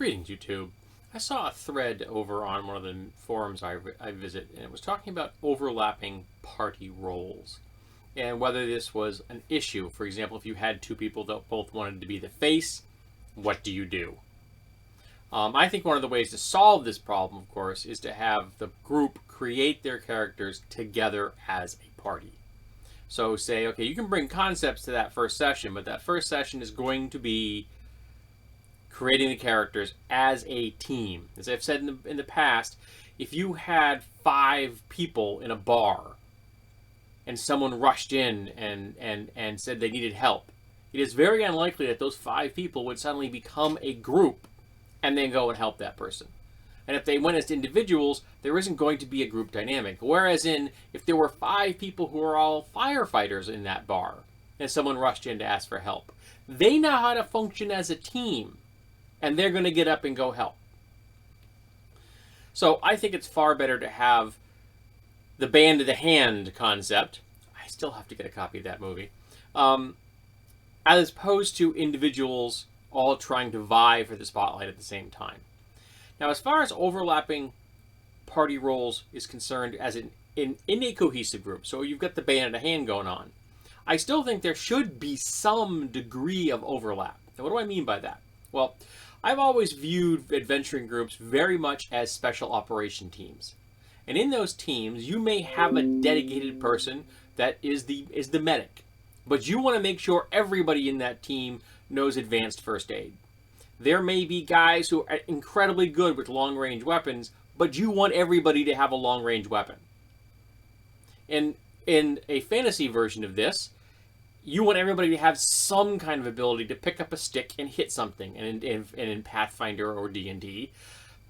Greetings, YouTube. I saw a thread over on one of the forums I visit, and it was talking about overlapping party roles and whether this was an issue. For example, if you had two people that both wanted to be the face, what do you do? I think one of the ways to solve this problem, of course, is to have the group create their characters together as a party. So say, okay, you can bring concepts to that first session, but that first session is going to be creating the characters as a team. As I've said in the past, if you had 5 people in a bar and someone rushed in and said they needed help, it is very unlikely that those 5 people would suddenly become a group and then go and help that person. And if they went as individuals, there isn't going to be a group dynamic. Whereas if there were 5 people who are all firefighters in that bar and someone rushed in to ask for help, they know how to function as a team. And they're going to get up and go help. So I think it's far better to have the band of the hand concept. I still have to get a copy of that movie. As opposed to individuals all trying to vie for the spotlight at the same time. Now, as far as overlapping party roles is concerned as in a cohesive group, so you've got the band of the hand going on, I still think there should be some degree of overlap. Now, what do I mean by that? Well, I've always viewed adventuring groups very much as special operation teams. And in those teams, you may have a dedicated person that is the medic. But you want to make sure everybody in that team knows advanced first aid. There may be guys who are incredibly good with long-range weapons, but you want everybody to have a long-range weapon. And in a fantasy version of this, you want everybody to have some kind of ability to pick up a stick and hit something. And in Pathfinder or D&D,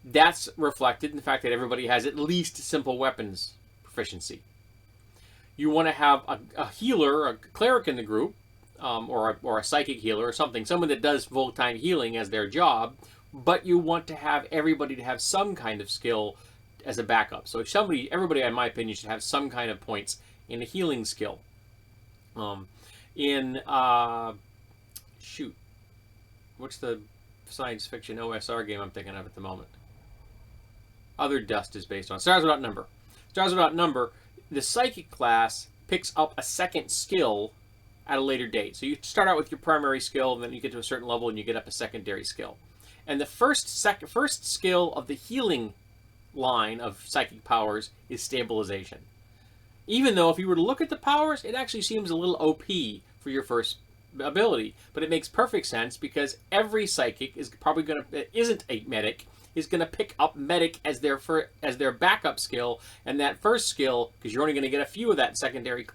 that's reflected in the fact that everybody has at least simple weapons proficiency. You want to have a healer, a cleric in the group, or a psychic healer or something, someone that does full-time healing as their job, but you want to have everybody to have some kind of skill as a backup. So everybody, in my opinion, should have some kind of points in a healing skill. What's the science fiction OSR game I'm thinking of at the moment? Other Dust is based on Stars Without Number. Stars Without Number, the psychic class picks up a second skill at a later date. So you start out with your primary skill, and then you get to a certain level and you get up a secondary skill. And the first skill of the healing line of psychic powers is stabilization. Even though if you were to look at the powers, it actually seems a little OP for your first ability. But it makes perfect sense because every psychic is probably isn't a medic, is going to pick up medic as their backup skill. And that first skill, because you're only going to get a few of that secondary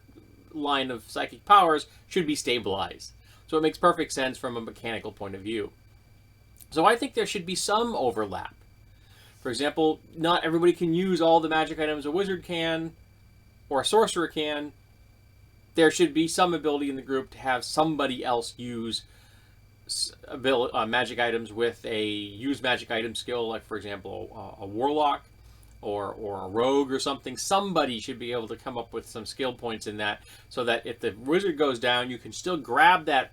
line of psychic powers, should be stabilized. So it makes perfect sense from a mechanical point of view. So I think there should be some overlap. For example, not everybody can use all the magic items a wizard can, or a sorcerer can. There should be some ability in the group to have somebody else use magic items with a use magic item skill, like for example a warlock or a rogue or something. Somebody should be able to come up with some skill points in that, so that if the wizard goes down, you can still grab that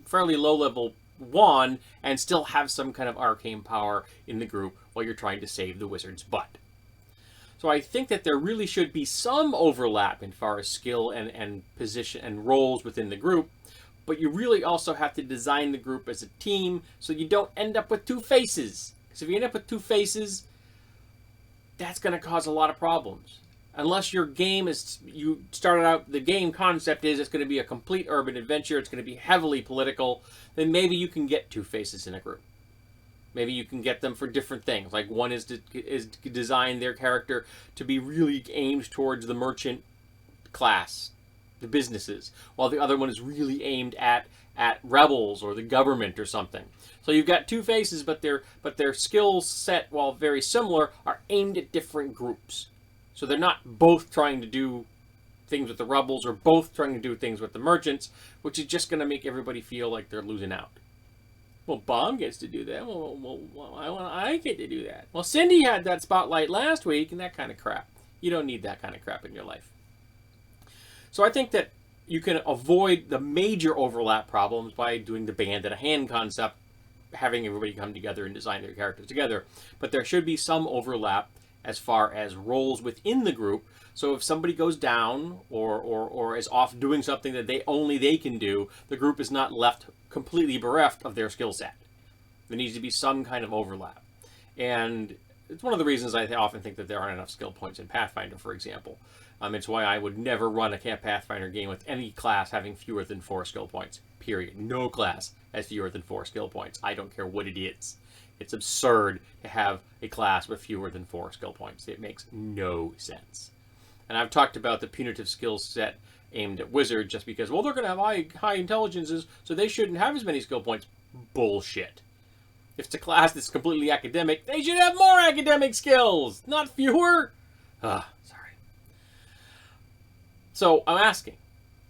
fairly low level wand and still have some kind of arcane power in the group while you're trying to save the wizard's butt. So I think that there really should be some overlap in far as skill and position and roles within the group, but you really also have to design the group as a team so you don't end up with 2 faces. Because if you end up with 2 faces, that's going to cause a lot of problems. Unless your game is, you started out, the game concept is it's going to be a complete urban adventure, it's going to be heavily political, then maybe you can get 2 faces in a group. Maybe you can get them for different things. Like one is design their character to be really aimed towards the merchant class, the businesses, while the other one is really aimed at rebels or the government or something. So you've got 2 faces, but their skill set, while very similar, are aimed at different groups. So they're not both trying to do things with the rebels or both trying to do things with the merchants, which is just going to make everybody feel like they're losing out. Well, Bob gets to do that. I get to do that. Well, Cindy had that spotlight last week and that kind of crap. You don't need that kind of crap in your life. So I think that you can avoid the major overlap problems by doing the band and a hand concept having everybody come together and design their characters together. But there should be some overlap as far as roles within the group. So if somebody goes down or is off doing something that they can do, the group is not left completely bereft of their skill set. There needs to be some kind of overlap. And it's one of the reasons I often think that there aren't enough skill points in Pathfinder, for example. It's why I would never run a Pathfinder game with any class having fewer than 4 skill points. Period. No class has fewer than 4 skill points. I don't care what it is. It's absurd to have a class with fewer than 4 skill points. It makes no sense. And I've talked about the punitive skill set aimed at wizards just because, well, they're going to have high intelligences, so they shouldn't have as many skill points. Bullshit. If it's a class that's completely academic, they should have more academic skills, not fewer. Sorry. So I'm asking,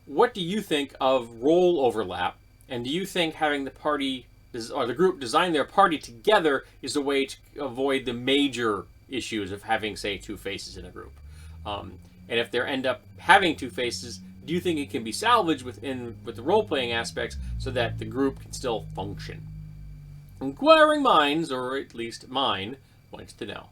what do you think of role overlap? And do you think having the party or the group design their party together is a way to avoid the major issues of having, say, 2 faces in a group? And if they end up having 2 faces, do you think it can be salvaged with the role-playing aspects so that the group can still function? Inquiring minds, or at least mine, wants to know.